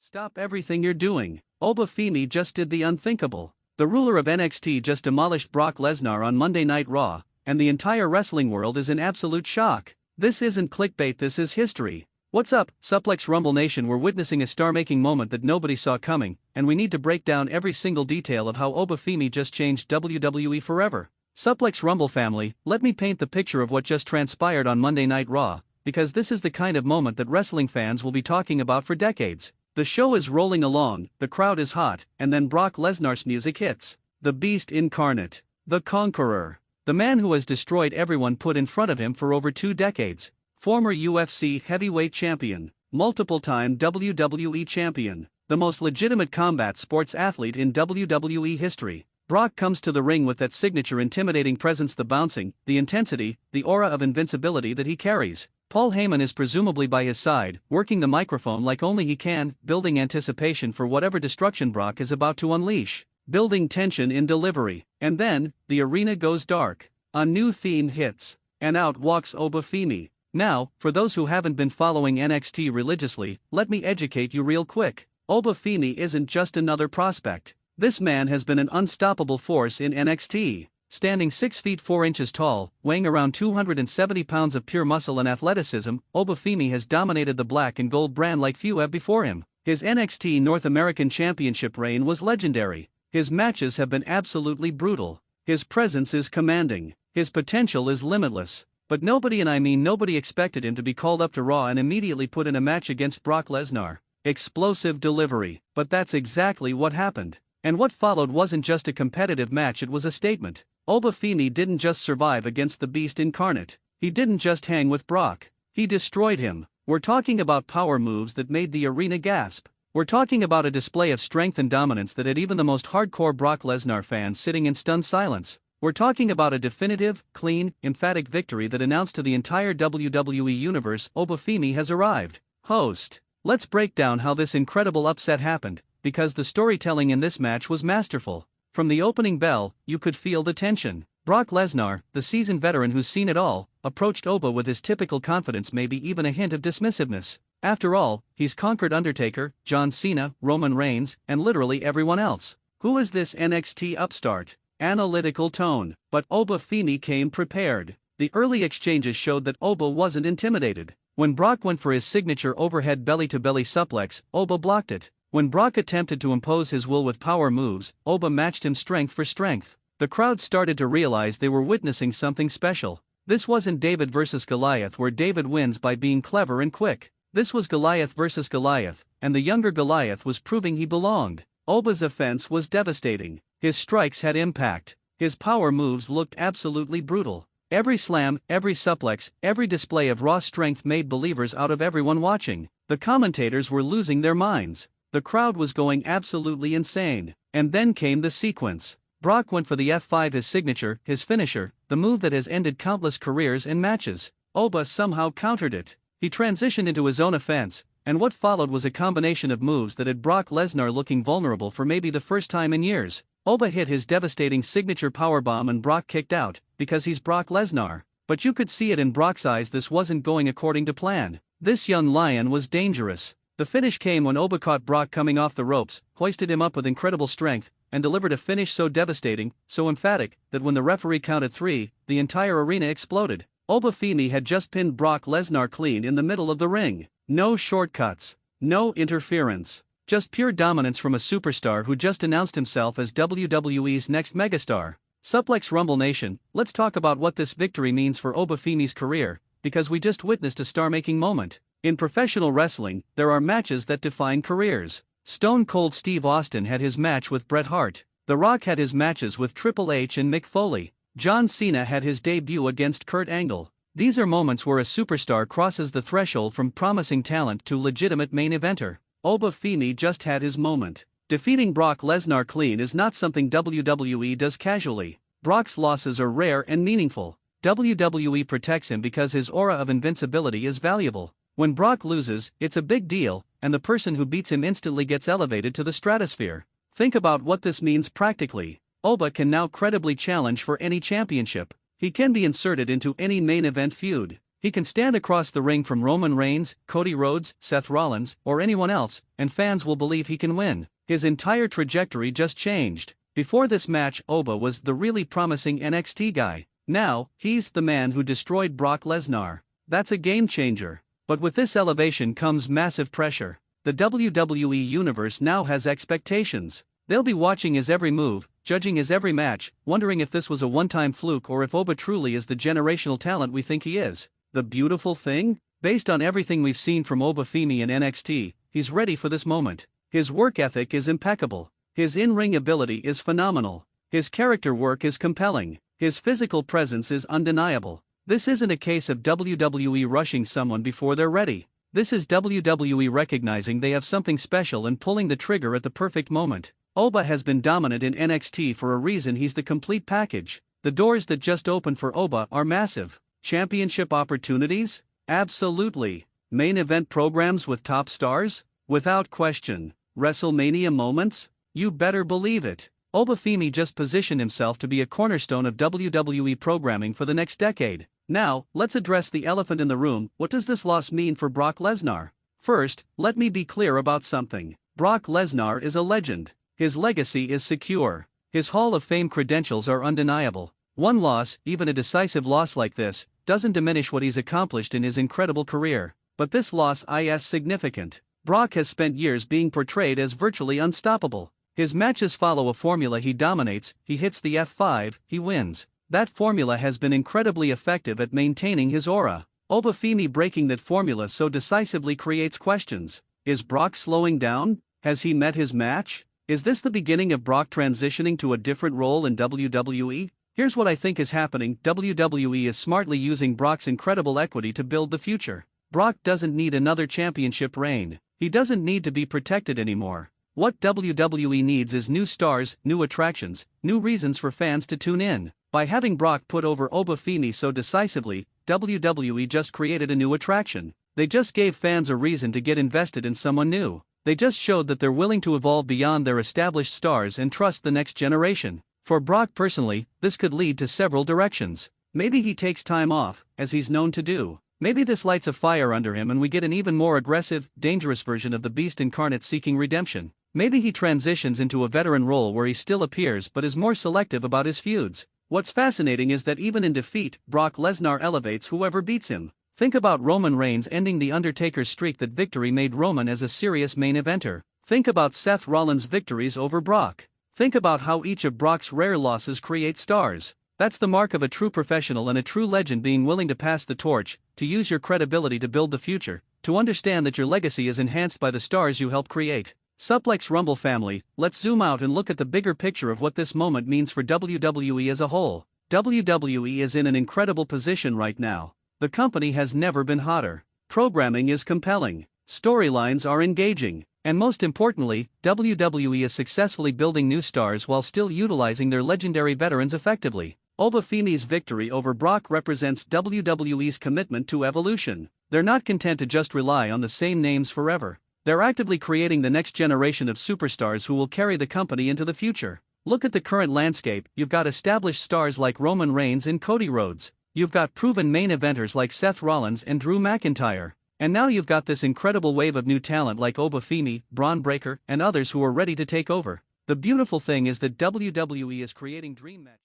Stop everything you're doing. Obafimi just did the unthinkable. The ruler of NXT just demolished Brock Lesnar on Monday Night Raw, and the entire wrestling world is in absolute shock. This isn't clickbait, this is history. What's up, Suplex Rumble Nation? We're witnessing a star-making moment that nobody saw coming, and we need to break down every single detail of how Obafimi just changed WWE forever. Suplex Rumble family, let me paint the picture of what just transpired on Monday Night Raw, because this is the kind of moment that wrestling fans will be talking about for decades. The show is rolling along, the crowd is hot, and then Brock Lesnar's music hits. The Beast incarnate. The Conqueror. The man who has destroyed everyone put in front of him for over 2 decades. Former UFC heavyweight champion. Multiple-time WWE champion. The most legitimate combat sports athlete in WWE history. Brock comes to the ring with that signature intimidating presence, the bouncing, the intensity, the aura of invincibility that he carries. Paul Heyman is presumably by his side, working the microphone like only he can, building anticipation for whatever destruction Brock is about to unleash. Building tension in delivery. And then, the arena goes dark. A new theme hits. And out walks Obafimi. Now, for those who haven't been following NXT religiously, let me educate you real quick. Obafimi isn't just another prospect. This man has been an unstoppable force in NXT. Standing 6 feet 4 inches tall, weighing around 270 pounds of pure muscle and athleticism, Obafimi has dominated the black and gold brand like few have before him. His NXT North American Championship reign was legendary. His matches have been absolutely brutal. His presence is commanding. His potential is limitless. But nobody, and I mean nobody, expected him to be called up to Raw and immediately put in a match against Brock Lesnar. Explosive delivery. But that's exactly what happened. And what followed wasn't just a competitive match, it was a statement. Obafimi didn't just survive against the Beast incarnate. He didn't just hang with Brock. He destroyed him. We're talking about power moves that made the arena gasp. We're talking about a display of strength and dominance that had even the most hardcore Brock Lesnar fans sitting in stunned silence. We're talking about a definitive, clean, emphatic victory that announced to the entire WWE universe, Obafimi has arrived. Host. Let's break down how this incredible upset happened, because the storytelling in this match was masterful. From the opening bell, you could feel the tension. Brock Lesnar, the seasoned veteran who's seen it all, approached Oba with his typical confidence, maybe even a hint of dismissiveness. After all, he's conquered Undertaker, John Cena, Roman Reigns, and literally everyone else. Who is this NXT upstart? Analytical tone. But Obafimi came prepared. The early exchanges showed that Oba wasn't intimidated. When Brock went for his signature overhead belly-to-belly suplex, Oba blocked it. When Brock attempted to impose his will with power moves, Oba matched him strength for strength. The crowd started to realize they were witnessing something special. This wasn't David versus Goliath, where David wins by being clever and quick. This was Goliath versus Goliath, and the younger Goliath was proving he belonged. Oba's offense was devastating. His strikes had impact. His power moves looked absolutely brutal. Every slam, every suplex, every display of raw strength made believers out of everyone watching. The commentators were losing their minds. The crowd was going absolutely insane. And then came the sequence. Brock went for the F5, his signature, his finisher, the move that has ended countless careers and matches. Oba somehow countered it. He transitioned into his own offense, and what followed was a combination of moves that had Brock Lesnar looking vulnerable for maybe the first time in years. Oba hit his devastating signature powerbomb and Brock kicked out, because he's Brock Lesnar. But you could see it in Brock's eyes, this wasn't going according to plan. This young lion was dangerous. The finish came when Oba caught Brock coming off the ropes, hoisted him up with incredible strength, and delivered a finish so devastating, so emphatic, that when the referee counted 3, the entire arena exploded. Obafimi had just pinned Brock Lesnar clean in the middle of the ring. No shortcuts. No interference. Just pure dominance from a superstar who just announced himself as WWE's next megastar. Suplex Rumble Nation, let's talk about what this victory means for Obafimi's career, because we just witnessed a star-making moment. In professional wrestling, there are matches that define careers. Stone Cold Steve Austin had his match with Bret Hart. The Rock had his matches with Triple H and Mick Foley. John Cena had his debut against Kurt Angle. These are moments where a superstar crosses the threshold from promising talent to legitimate main eventer. Obafimi just had his moment. Defeating Brock Lesnar clean is not something WWE does casually. Brock's losses are rare and meaningful. WWE protects him because his aura of invincibility is valuable. When Brock loses, it's a big deal, and the person who beats him instantly gets elevated to the stratosphere. Think about what this means practically. Oba can now credibly challenge for any championship. He can be inserted into any main event feud. He can stand across the ring from Roman Reigns, Cody Rhodes, Seth Rollins, or anyone else, and fans will believe he can win. His entire trajectory just changed. Before this match, Oba was the really promising NXT guy. Now, he's the man who destroyed Brock Lesnar. That's a game changer. But with this elevation comes massive pressure. The WWE Universe now has expectations. They'll be watching his every move, judging his every match, wondering if this was a one-time fluke or if Oba truly is the generational talent we think he is. The beautiful thing? Based on everything we've seen from Obafimi in NXT, he's ready for this moment. His work ethic is impeccable. His in-ring ability is phenomenal. His character work is compelling. His physical presence is undeniable. This isn't a case of WWE rushing someone before they're ready. This is WWE recognizing they have something special and pulling the trigger at the perfect moment. Oba has been dominant in NXT for a reason. He's the complete package. The doors that just opened for Oba are massive. Championship opportunities? Absolutely. Main event programs with top stars? Without question. WrestleMania moments? You better believe it. Obafimi just positioned himself to be a cornerstone of WWE programming for the next decade. Now, let's address the elephant in the room. What does this loss mean for Brock Lesnar? First, let me be clear about something. Brock Lesnar is a legend. His legacy is secure. His Hall of Fame credentials are undeniable. One loss, even a decisive loss like this, doesn't diminish what he's accomplished in his incredible career. But this loss is significant. Brock has spent years being portrayed as virtually unstoppable. His matches follow a formula: he dominates, he hits the F5, he wins. That formula has been incredibly effective at maintaining his aura. Obafimi breaking that formula so decisively creates questions. Is Brock slowing down? Has he met his match? Is this the beginning of Brock transitioning to a different role in WWE? Here's what I think is happening. WWE is smartly using Brock's incredible equity to build the future. Brock doesn't need another championship reign. He doesn't need to be protected anymore. What WWE needs is new stars, new attractions, new reasons for fans to tune in. By having Brock put over Obafimi so decisively, WWE just created a new attraction. They just gave fans a reason to get invested in someone new. They just showed that they're willing to evolve beyond their established stars and trust the next generation. For Brock personally, this could lead to several directions. Maybe he takes time off, as he's known to do. Maybe this lights a fire under him and we get an even more aggressive, dangerous version of the Beast incarnate seeking redemption. Maybe he transitions into a veteran role where he still appears but is more selective about his feuds. What's fascinating is that even in defeat, Brock Lesnar elevates whoever beats him. Think about Roman Reigns ending The Undertaker's streak. That victory made Roman as a serious main eventer. Think about Seth Rollins' victories over Brock. Think about how each of Brock's rare losses create stars. That's the mark of a true professional and a true legend: being willing to pass the torch, to use your credibility to build the future, to understand that your legacy is enhanced by the stars you help create. Suplex Rumble family, let's zoom out and look at the bigger picture of what this moment means for WWE as a whole. WWE is in an incredible position right now. The company has never been hotter. Programming is compelling. Storylines are engaging. And most importantly, WWE is successfully building new stars while still utilizing their legendary veterans effectively. Obafimi's victory over Brock represents WWE's commitment to evolution. They're not content to just rely on the same names forever. They're actively creating the next generation of superstars who will carry the company into the future. Look at the current landscape. You've got established stars like Roman Reigns and Cody Rhodes. You've got proven main eventers like Seth Rollins and Drew McIntyre. And now you've got this incredible wave of new talent like Obafimi, Braun Breaker, and others who are ready to take over. The beautiful thing is that WWE is creating dream matches.